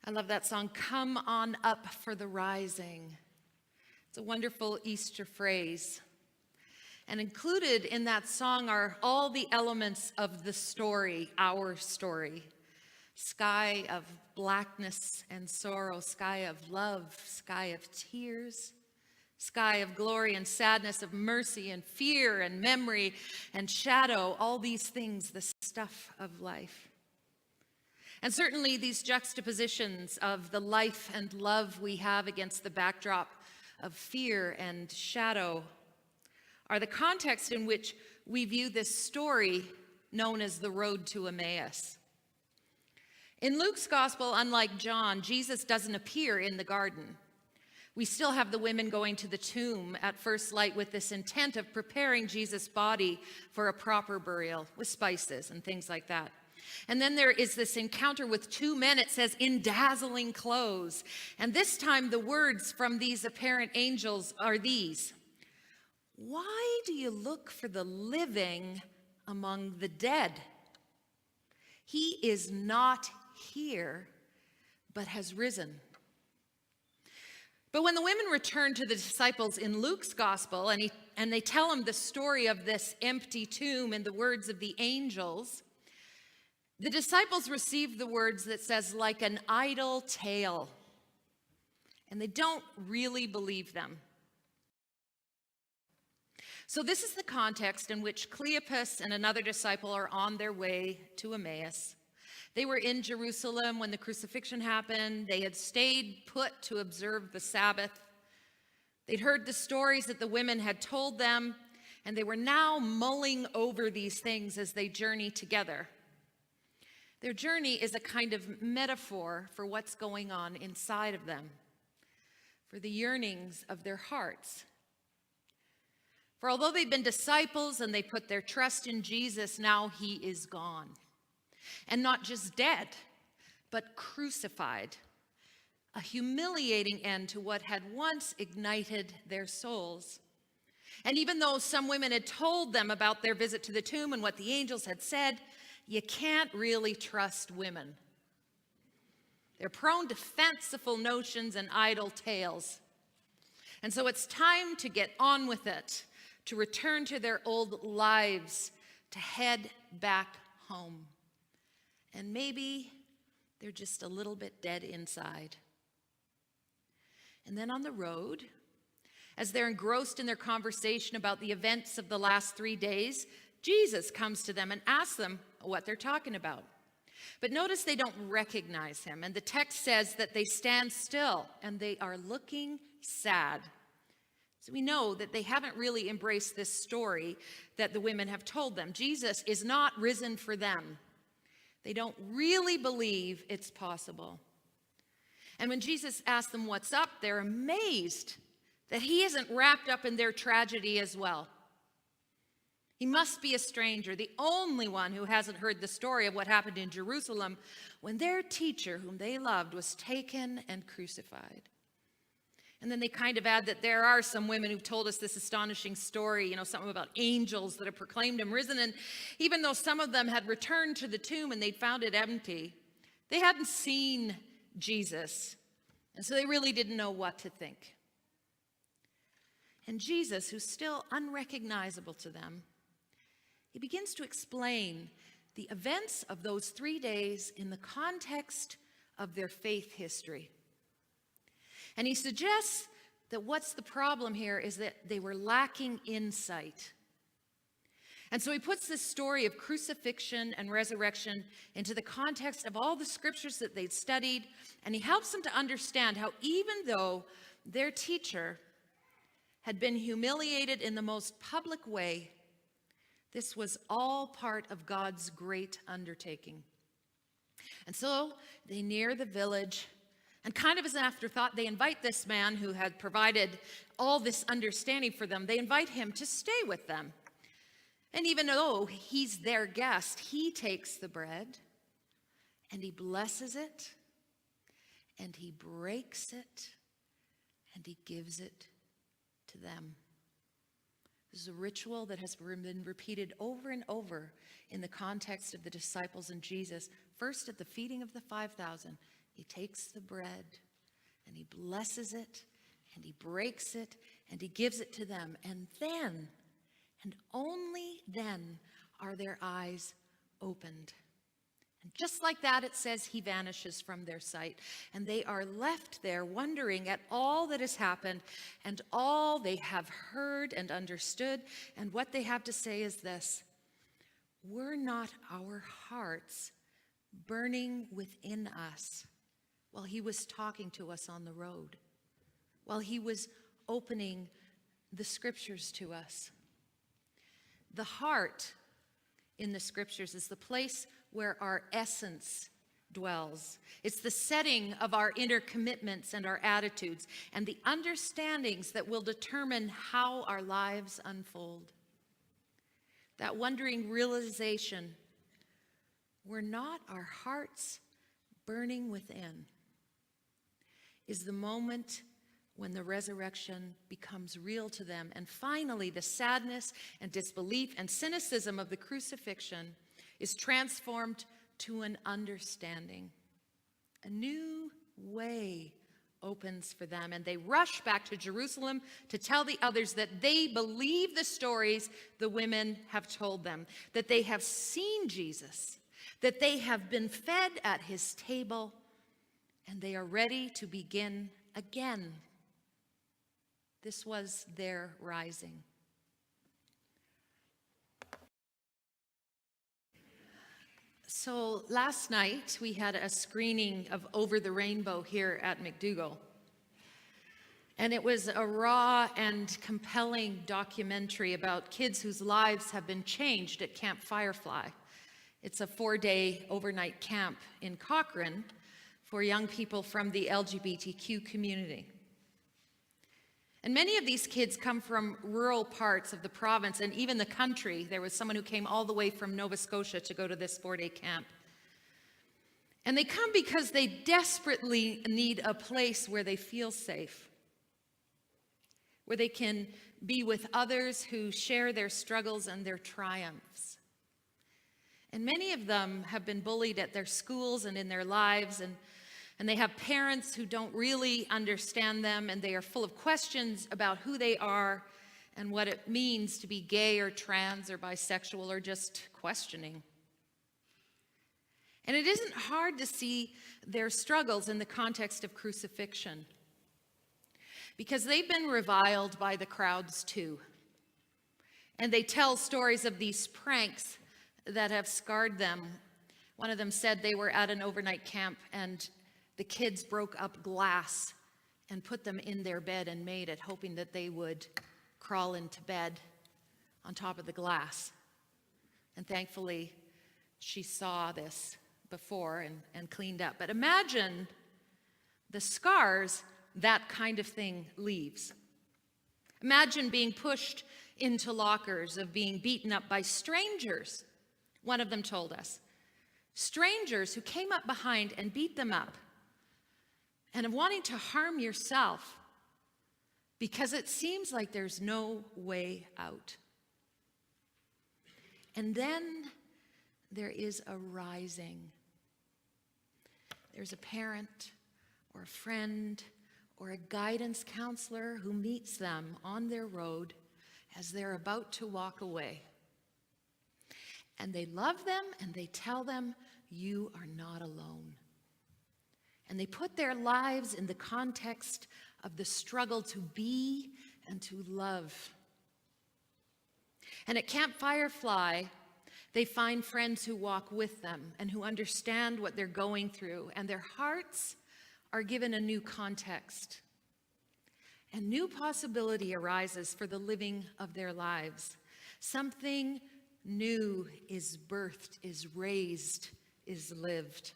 I love that song, Come On Up for the Rising. It's a wonderful Easter phrase. And included in that song are all the elements of the story, our story. Sky of blackness and sorrow, sky of love, sky of tears, sky of glory and sadness, of mercy and fear and memory and shadow, all these things, the stuff of life. And certainly these juxtapositions of the life and love we have against the backdrop of fear and shadow are the context in which we view this story known as the road to Emmaus. In Luke's gospel, unlike John, Jesus doesn't appear in the garden. We still have the women going to the tomb at first light with this intent of preparing Jesus' body for a proper burial with spices and things like that. And then there is this encounter with two men, it says, in dazzling clothes. And this time the words from these apparent angels are these: "Why do you look for the living among the dead? He is not here, but has risen." But when the women return to the disciples in Luke's gospel and they tell them the story of this empty tomb in the words of the angels, the disciples receive the words that says, like an idle tale, and they don't really believe them. So this is the context in which Cleopas and another disciple are on their way to Emmaus. They were in Jerusalem when the crucifixion happened. They had stayed put to observe the Sabbath. They'd heard the stories that the women had told them, and they were now mulling over these things as they journey together. Their journey is a kind of metaphor for what's going on inside of them, for the yearnings of their hearts. For although they've been disciples and they put their trust in Jesus, now he is gone. And not just dead, but crucified. A humiliating end to what had once ignited their souls. And even though some women had told them about their visit to the tomb and what the angels had said, you can't really trust women. They're prone to fanciful notions and idle tales. And so it's time to get on with it, to return to their old lives, to head back home. And maybe they're just a little bit dead inside. And then on the road, as they're engrossed in their conversation about the events of the last 3 days, Jesus comes to them and asks them what they're talking about. But notice they don't recognize him. And the text says that they stand still and they are looking sad. So we know that they haven't really embraced this story that the women have told them. Jesus is not risen for them. They don't really believe it's possible. And when Jesus asks them what's up, they're amazed that he isn't wrapped up in their tragedy as well. He must be a stranger, the only one who hasn't heard the story of what happened in Jerusalem when their teacher, whom they loved, was taken and crucified. And then they kind of add that there are some women who've told us this astonishing story, something about angels that have proclaimed him risen. And even though some of them had returned to the tomb and they'd found it empty, they hadn't seen Jesus. And so they really didn't know what to think. And Jesus, who's still unrecognizable to them, he begins to explain the events of those 3 days in the context of their faith history. And he suggests that what's the problem here is that they were lacking insight. And so he puts this story of crucifixion and resurrection into the context of all the scriptures that they'd studied, and he helps them to understand how even though their teacher had been humiliated in the most public way, this was all part of God's great undertaking. And so they near the village, and kind of as an afterthought, they invite this man who had provided all this understanding for them, they invite him to stay with them. And even though he's their guest, he takes the bread, and he blesses it, and he breaks it, and he gives it to them. This is a ritual that has been repeated over and over in the context of the disciples and Jesus, first at the feeding of the 5,000, He takes the bread and he blesses it and he breaks it and he gives it to them. And then, and only then, are their eyes opened. And just like that, it says he vanishes from their sight. And they are left there wondering at all that has happened and all they have heard and understood. And what they have to say is this: were not our hearts burning within us while he was talking to us on the road, while he was opening the scriptures to us? The heart in the scriptures is the place where our essence dwells. It's the setting of our inner commitments and our attitudes and the understandings that will determine how our lives unfold. That wondering realization, were not our hearts burning within, is the moment when the resurrection becomes real to them. And finally, the sadness and disbelief and cynicism of the crucifixion is transformed to an understanding. A new way opens for them, and they rush back to Jerusalem to tell the others that they believe the stories the women have told them, that they have seen Jesus, that they have been fed at his table, and they are ready to begin again. This was their rising. So last night we had a screening of Over the Rainbow here at McDougall. And it was a raw and compelling documentary about kids whose lives have been changed at Camp Firefly. It's a 4-day overnight camp in Cochrane for young people from the LGBTQ community. And many of these kids come from rural parts of the province and even the country. There was someone who came all the way from Nova Scotia to go to this 4-day camp. And they come because they desperately need a place where they feel safe, where they can be with others who share their struggles and their triumphs. And many of them have been bullied at their schools and in their lives, and they have parents who don't really understand them, and they are full of questions about who they are and what it means to be gay or trans or bisexual or just questioning. And it isn't hard to see their struggles in the context of crucifixion, because they've been reviled by the crowds too. And they tell stories of these pranks that have scarred them. One of them said they were at an overnight camp and the kids broke up glass and put them in their bed and made it, hoping that they would crawl into bed on top of the glass. And thankfully, she saw this before and cleaned up. But imagine the scars that kind of thing leaves. Imagine being pushed into lockers, of being beaten up by strangers, one of them told us. Strangers who came up behind and beat them up, and of wanting to harm yourself because it seems like there's no way out. And then there is a rising. There's a parent or a friend or a guidance counselor who meets them on their road as they're about to walk away. And they love them and they tell them, you are not alone. And they put their lives in the context of the struggle to be and to love. And at Camp Firefly, they find friends who walk with them and who understand what they're going through, and their hearts are given a new context. And new possibility arises for the living of their lives. Something new is birthed, is raised, is lived.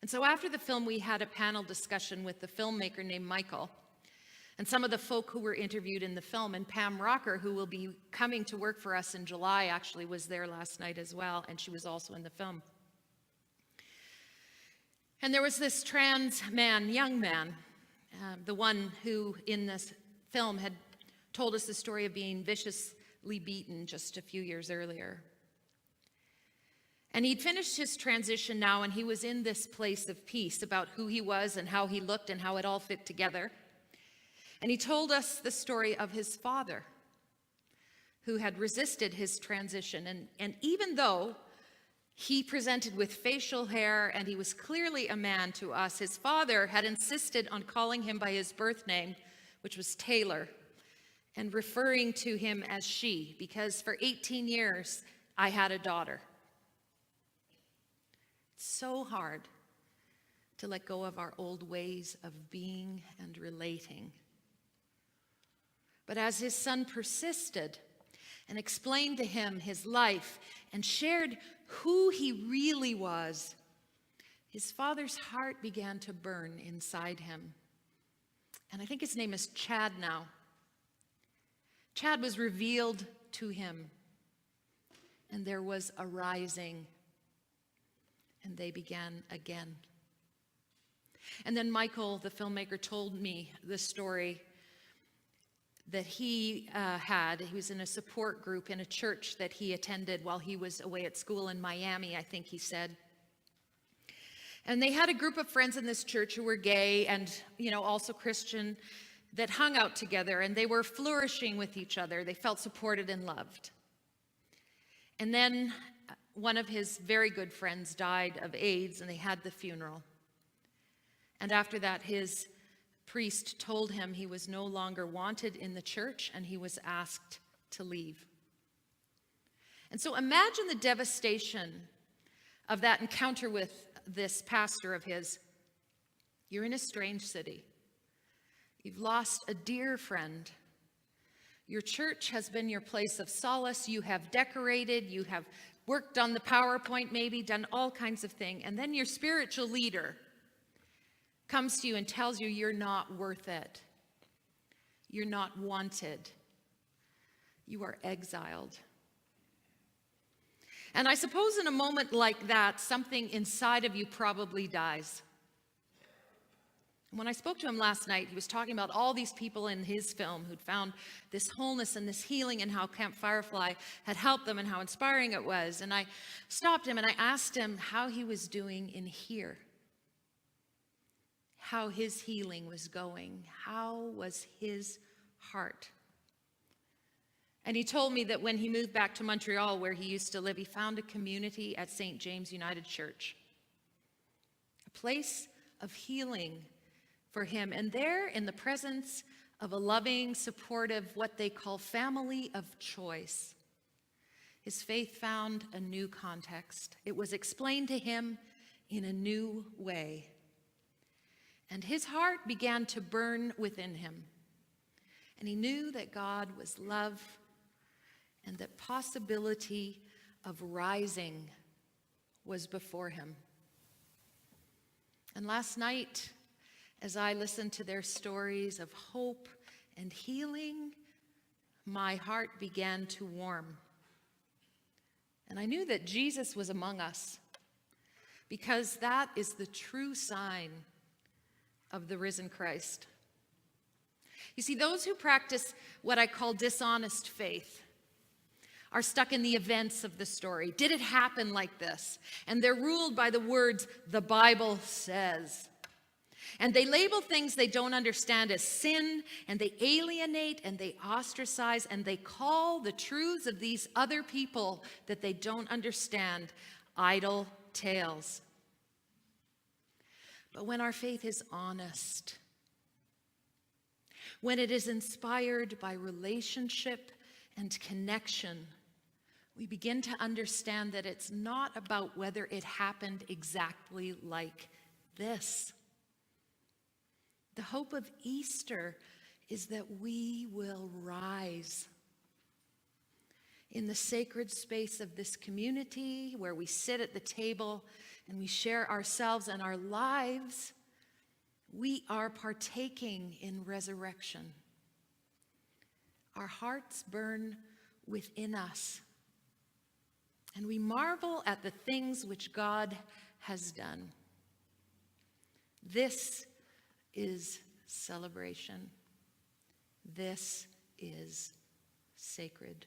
And so after the film, we had a panel discussion with the filmmaker named Michael and some of the folk who were interviewed in the film. And Pam Rocker, who will be coming to work for us in July, actually was there last night as well, and she was also in the film. And there was this trans man, young man, the one who in this film had told us the story of being viciously beaten just a few years earlier. And he'd finished his transition now, and he was in this place of peace about who he was and how he looked and how it all fit together. And he told us the story of his father, who had resisted his transition. And even though he presented with facial hair and he was clearly a man to us, his father had insisted on calling him by his birth name, which was Taylor, and referring to him as she, because for 18 years I had a daughter. It's so hard to let go of our old ways of being and relating. But as his son persisted and explained to him his life and shared who he really was, his father's heart began to burn inside him. And I think his name is Chad now. Chad was revealed to him, and there was a rising, and they began again. And then Michael, the filmmaker, told me the story that he was in a support group in a church that he attended while he was away at school in Miami, I think he said. And they had a group of friends in this church who were gay and, also Christian, that hung out together, and they were flourishing with each other. They felt supported and loved. And then one of his very good friends died of AIDS, and they had the funeral. And after that, his priest told him he was no longer wanted in the church, and he was asked to leave. And so imagine the devastation of that encounter with this pastor of his. You're in a strange city. You've lost a dear friend. Your church has been your place of solace. You have decorated, you have worked on the PowerPoint maybe, done all kinds of things. And then your spiritual leader comes to you and tells you you're not worth it. You're not wanted. You are exiled. And I suppose in a moment like that, something inside of you probably dies. When I spoke to him last night, he was talking about all these people in his film who'd found this wholeness and this healing and how Camp Firefly had helped them and how inspiring it was. And I stopped him and I asked him how he was doing in here, how his healing was going, how was his heart. And he told me that when he moved back to Montreal, where he used to live, he found a community at St. James United Church, a place of healing for him. And there, in the presence of a loving, supportive, what they call family of choice, his faith found a new context. It was explained to him in a new way. And his heart began to burn within him. And he knew that God was love and that possibility of rising was before him. And last night, as I listened to their stories of hope and healing, my heart began to warm. And I knew that Jesus was among us, because that is the true sign of the risen Christ. You see, those who practice what I call dishonest faith are stuck in the events of the story. Did it happen like this? And they're ruled by the words, the Bible says. And they label things they don't understand as sin, and they alienate and they ostracize, and they call the truths of these other people that they don't understand idle tales. But when our faith is honest, when it is inspired by relationship and connection, we begin to understand that it's not about whether it happened exactly like this. The hope of Easter is that we will rise in the sacred space of this community where we sit at the table and we share ourselves and our lives. We are partaking in resurrection. Our hearts burn within us, and we marvel at the things which God has done. This is celebration. This is sacred.